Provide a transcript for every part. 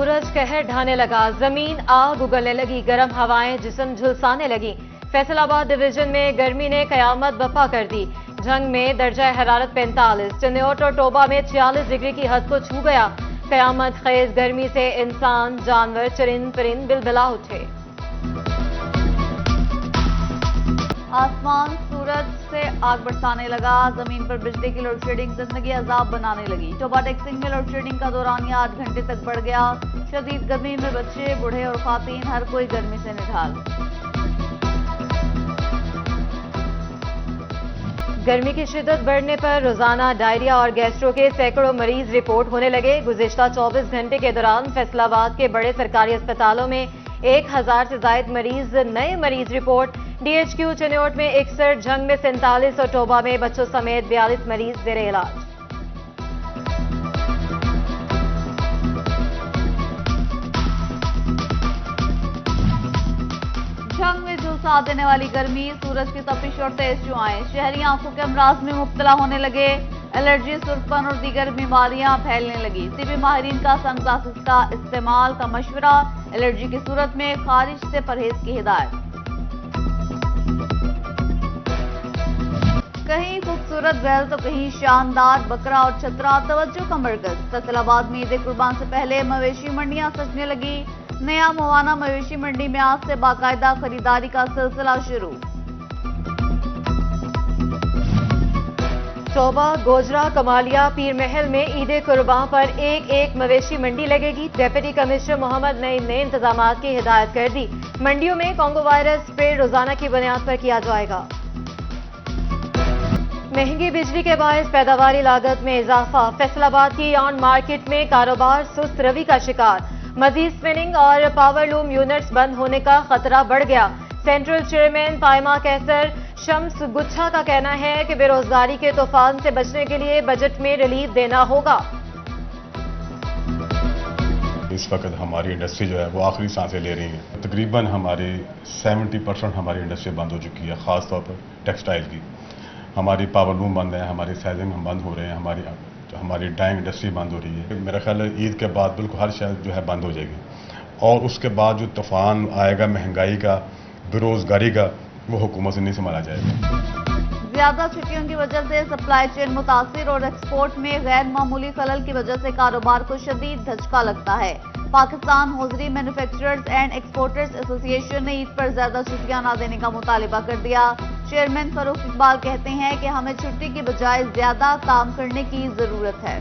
सूरज कहर ढाने लगा, जमीन आग उगलने लगी, गर्म हवाएं जिस्म झुलसाने लगी। फैसलाबाद डिवीजन में गर्मी ने कयामत बपा कर दी। झंग में दर्जा हरारत 45, चिन्नौट और टोबा में 46 डिग्री की हद को छू गया। कयामत खेज गर्मी से इंसान, जानवर, चरिंद परिंद बिलबिला उठे। आसमान सूरज से आग बरसाने लगा, जमीन पर बिजली की लोड शेडिंग जिंदगी अजाब बनाने लगी। टोबा टेक्सिंग में लोड शेडिंग का दौरानिया 8 घंटे तक बढ़ गया। शदीद गर्मी में बच्चे, बूढ़े और खातीन हर कोई गर्मी से निढाल। गर्मी की शिद्दत बढ़ने पर रोजाना डायरिया और गैस्ट्रो के सैकड़ों मरीज रिपोर्ट होने लगे। गुज़िश्ता 24 घंटे के दौरान फैसलाबाद के बड़े सरकारी अस्पतालों में 1000 से ज्यादा नए मरीज रिपोर्ट। डीएचक्यू चिन्नौट में 61, झंग में 47 और टोबा में बच्चों समेत 42 मरीज जेरे इलाज। झंग में झुलसा देने वाली गर्मी, सूरज की तपिश और तेज जुआएं, शहरी आंखों के अमराज में मुब्तला होने लगे। एलर्जी, सुर्खपन और दीगर बीमारियां फैलने लगी। तिबी माहिरीन का सनग्लासेस का इस्तेमाल का मशवरा, एलर्जी की सूरत में खारिज से परहेज की हिदायत। कहीं खूबसूरत बैल तो कहीं शानदार बकरा और छतरा तवज्जो का मरकज। फैसलाबाद में ईद कुर्बान से पहले मवेशी मंडियां सजने लगी। नया मुवाना मवेशी मंडी में आज से बाकायदा खरीदारी का सिलसिला शुरू। टोबा, गोजरा, कमालिया, पीर महल में ईद कुर्बान पर एक मवेशी मंडी लगेगी। डेप्यूटी कमिश्नर मोहम्मद नईम ने इंतजाम की हिदायत कर दी। मंडियों में कोंगो वायरस स्प्रे रोजाना की बुनियाद पर किया जाएगा। महंगी बिजली के बायस पैदावारी लागत में इजाफा, फैसलाबाद की ऑन मार्केट में कारोबार सुस्त रवि का शिकार। मजीद स्पिनिंग और पावर लूम यूनिट्स बंद होने का खतरा बढ़ गया। सेंट्रल चेयरमैन पायमा कैसर शम्स गुच्छा का कहना है कि बेरोजगारी के तूफान से बचने के लिए बजट में रिलीफ देना होगा। इस वक्त हमारी इंडस्ट्री जो है वो आखिरी सांसें ले रही है। तकरीबन हमारी 70% हमारी इंडस्ट्री बंद हो चुकी है, खासतौर पर टेक्सटाइल की। हमारी पावर लूम बंद है, हमारी साइजिंग बंद हो रहे हैं, हमारी डाइंग इंडस्ट्री बंद हो रही है। मेरा ख्याल है ईद के बाद बिल्कुल हर शय जो है बंद हो जाएगी और उसके बाद जो तूफान आएगा महंगाई का, बेरोजगारी का, वो हुकूमत से नहीं संभाला जाएगा। ज्यादा छुट्टियों की वजह से सप्लाई चेन मुतासिर और एक्सपोर्ट में गैर मामूली खलल की वजह से कारोबार को शदीद धचका लगता है। Pakistan hosiery manufacturers and exporters association ने ईद पर ज्यादा छुट्टियां न देने का मुतालिबा कर दिया। चेयरमैन फरूख इकबाल कहते हैं कि हमें छुट्टी की बजाय ज्यादा काम करने की जरूरत है।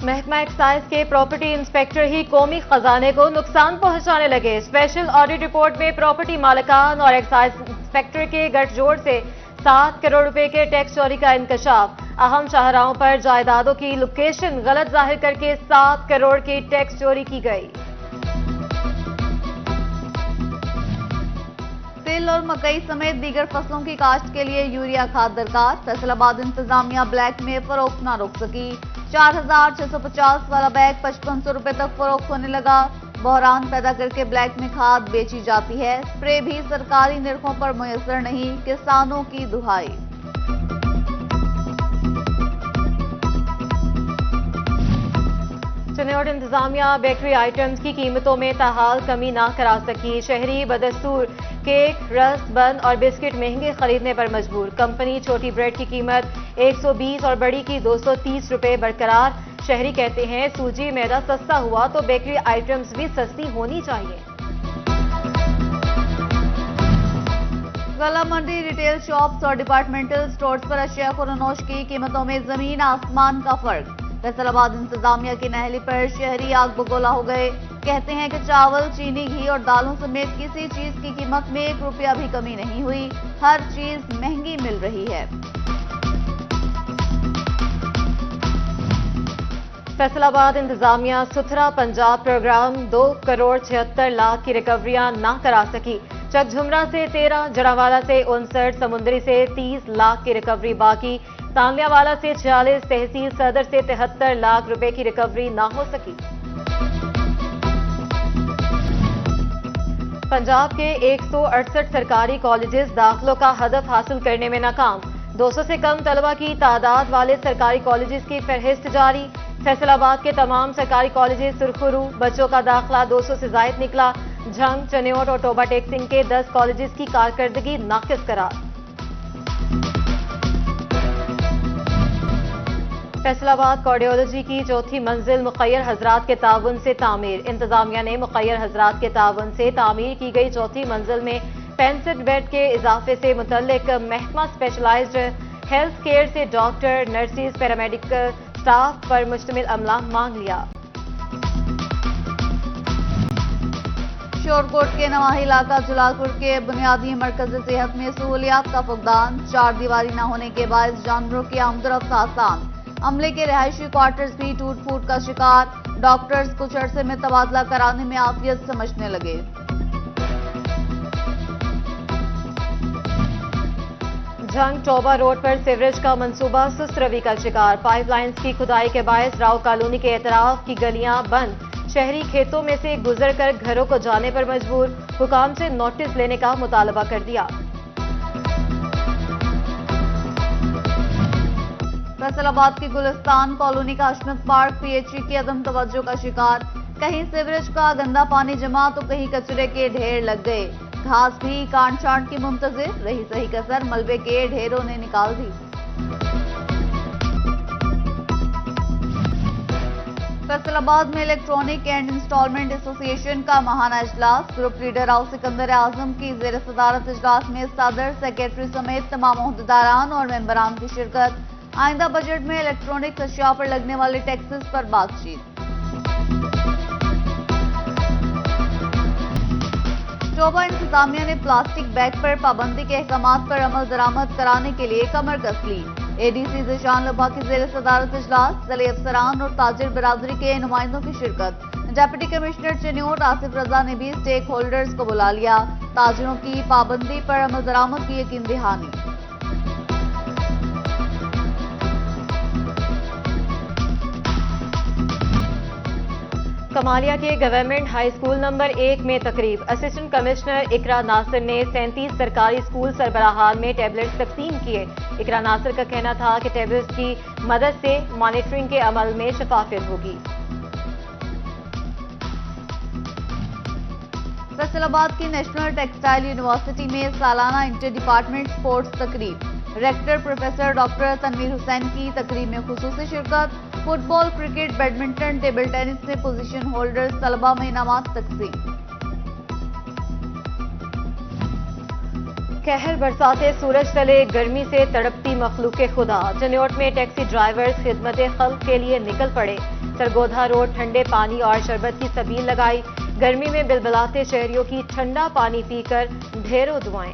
महकमा एक्साइज के प्रॉपर्टी इंस्पेक्टर ही कौमी खजाने को नुकसान पहुंचाने लगे। स्पेशल ऑडिट रिपोर्ट में प्रॉपर्टी मालिकान और एक्साइज इंस्पेक्टर के गठजोड़ से 7 करोड़ रुपए के टैक्स चोरी का इंकशाफ। अहम शाहराहों पर जायदादों की लोकेशन गलत जाहिर करके 7 करोड़ की टैक्स चोरी की गई। तिल और मकई समेत दीगर फसलों की काश्त के लिए यूरिया खाद दरकार। फैसलाबाद इंतजामिया ब्लैक में फरोख्त न रोक सकी। 4650 वाला बैग 5500 रुपए तक फरोख्त होने लगा। बहरान पैदा करके ब्लैक में खाद बेची जाती है। स्प्रे भी सरकारी निर्खों पर मुयस्सर नहीं, किसानों की दुहाई। चिन्नौट इंतजामिया बेकरी आइटम्स की कीमतों में ताहाल कमी ना करा सकी। शहरी बदस्तूर केक, रस्क, बन और बिस्किट महंगे खरीदने पर मजबूर। कंपनी छोटी ब्रेड की कीमत 120 और बड़ी की 230 रुपए बरकरार। शहरी कहते हैं सूजी मैदा सस्ता हुआ तो बेकरी आइटम्स भी सस्ती होनी चाहिए। गला मंडी, रिटेल शॉप्स और डिपार्टमेंटल स्टोर्स पर अशिया खुरनोश की कीमतों में जमीन आसमान का फर्क। फैसलाबाद इंतजामिया की नहली पर शहरी आग बगोला हो गए। कहते हैं कि चावल, चीनी, घी और दालों समेत किसी चीज की कीमत में 1 रुपया भी कमी नहीं हुई। हर चीज महंगी मिल रही है। फैसलाबाद इंतजामिया सुथरा पंजाब प्रोग्राम 2 करोड़ 76 लाख की रिकवरियां ना करा सकी। चकझुमरा से 13, जड़ावाला से 59, समुंदरी से 30 लाख की रिकवरी बाकी। तांलियावाला से 46, तहसील सदर से 73 लाख रुपए की रिकवरी ना हो सकी। पंजाब के 168 सरकारी कॉलेजेस दाखिलों का हदफ हासिल करने में नाकाम। 200 سے کم طلبہ کی تعداد والے سرکاری کالجز کی فہرست جاری. فیصل آباد کے تمام سرکاری کالجز سرخرو. بچوں کا داخلہ 200 سے زائد نکلا. جھنگ، چنیوٹ اور ٹوبہ ٹیک سنگھ کے 10 کالجز کی کارکردگی ناقص قرار. فیصل آباد کارڈیولوجی کی چوتھی منزل مخیر حضرات کے تعاون سے تعمیر. انتظامیہ نے مخیر حضرات کے تعاون سے تعمیر کی گئی چوتھی منزل میں 65 بیڈ کے اضافے سے متعلق محکمہ اسپیشلائزڈ ہیلتھ کیئر سے ڈاکٹر، نرسز، پیرامیڈیکل سٹاف پر مشتمل عملہ مانگ لیا. شورکوٹ کے نواحی علاقہ جلال پور کے بنیادی مرکز صحت میں سہولیات کا فقدان. چار دیواری نہ ہونے کے باعث جانوروں کی آمد و رفت آسان. عملے کے رہائشی کوارٹرز بھی ٹوٹ پھوٹ کا شکار. ڈاکٹرز کچھ عرصے میں تبادلہ کرانے میں عافیت سمجھنے لگے. جھنگ ٹوبہ روڈ پر سیوریج کا منصوبہ سست روی کا شکار. پائپ لائنز کی کھدائی کے باعث راؤ کالونی کے اطراف کی گلیاں بند. شہری کھیتوں میں سے گزر کر گھروں کو جانے پر مجبور. حکام سے نوٹس لینے کا مطالبہ کر دیا. فیصل آباد کی گلستان کالونی کا حشمت پارک پی ایچ ای کی عدم توجہ کا شکار. کہیں سیوریج کا گندا پانی جمع تو کہیں کچرے کے ڈھیر لگ گئے. گھاس بھی کانٹ چھانٹ کی منتظر رہی. صحیح کسر ملبے کے ڈھیروں نے نکال دی. فیصل آباد میں الیکٹرانک اینڈ انسٹالمنٹ ایسوسی ایشن کا ماہانہ اجلاس. گروپ لیڈر راؤ سکندر اعظم کی زیر صدارت اجلاس میں صدر، سیکریٹری سمیت تمام عہدیداران اور ممبران کی شرکت. آئندہ بجٹ میں الیکٹرانک اشیاء پر لگنے والے ٹیکسز پر بات چیت. ٹوبہ انتظامیہ نے پلاسٹک بیگ پر پابندی کے احکامات پر عمل درآمد کرانے کے لیے کمر کس لی. اے ڈی سی ذیشان لبا کی زیر صدارت اجلاس. ضلعی افسران اور تاجر برادری کے نمائندوں کی شرکت. ڈپٹی کمشنر چنیوٹ آصف رضا نے بھی اسٹیک ہولڈرز کو بلا لیا. تاجروں کی پابندی پر عمل درآمد کی یقین دہانی. کمالیہ کے گورنمنٹ ہائی اسکول نمبر 1 میں تقریب. اسسٹنٹ کمشنر اقرا ناصر نے 37 سرکاری اسکول سربراہان میں ٹیبلٹس تقسیم کیے. اقرا ناصر کا کہنا تھا کہ ٹیبلٹس کی مدد سے مانیٹرنگ کے عمل میں شفافیت ہوگی. فیصل آباد کی نیشنل ٹیکسٹائل یونیورسٹی میں سالانہ انٹر ڈپارٹمنٹ سپورٹس تقریب. ریکٹر پروفیسر ڈاکٹر تنویر حسین کی تقریب میں خصوصی شرکت. فٹ بال، کرکٹ، بیڈمنٹن، ٹیبل ٹینس میں پوزیشن ہولڈرز طلبہ میں انعامات تقسیم. قہر برساتے سورج تلے گرمی سے تڑپتی مخلوق خدا. چنیوٹ میں ٹیکسی ڈرائیورز خدمت خلق کے لیے نکل پڑے. سرگودھا روڈ ٹھنڈے پانی اور شربت کی سبیل لگائی. گرمی میں بلبلاتے شہریوں کی ٹھنڈا پانی پی کر ڈھیروں دعائیں.